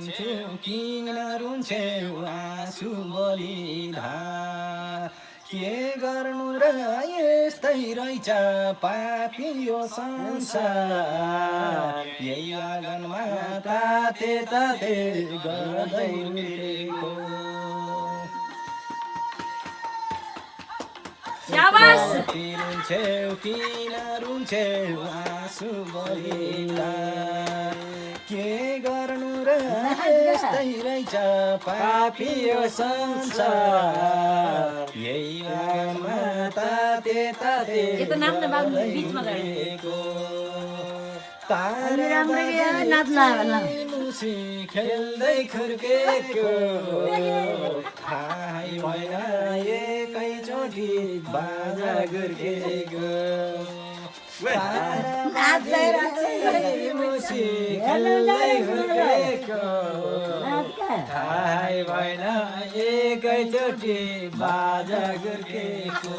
रुन्छु किन रुन्छेउ आँसु बलिधार के गर्नु र यस्तै रहेछ पापी यो संसार यही आँगनमा ताते ताते गर्दै रुलेको रुन्छेउ किन रुन्छेउ आँसु बलिधार के गर्नु र यस्तै रहेछ पापी यो संसार यही आँगनमा ताते ताते गरेको तारा मुसी खेल्दै खुर्केको थाहै भएन एकैचोटि बाजा गुर्केको मुसी खेल्दै खुर्केको थाहै भएन एकैचोटि बाजा गुर्केको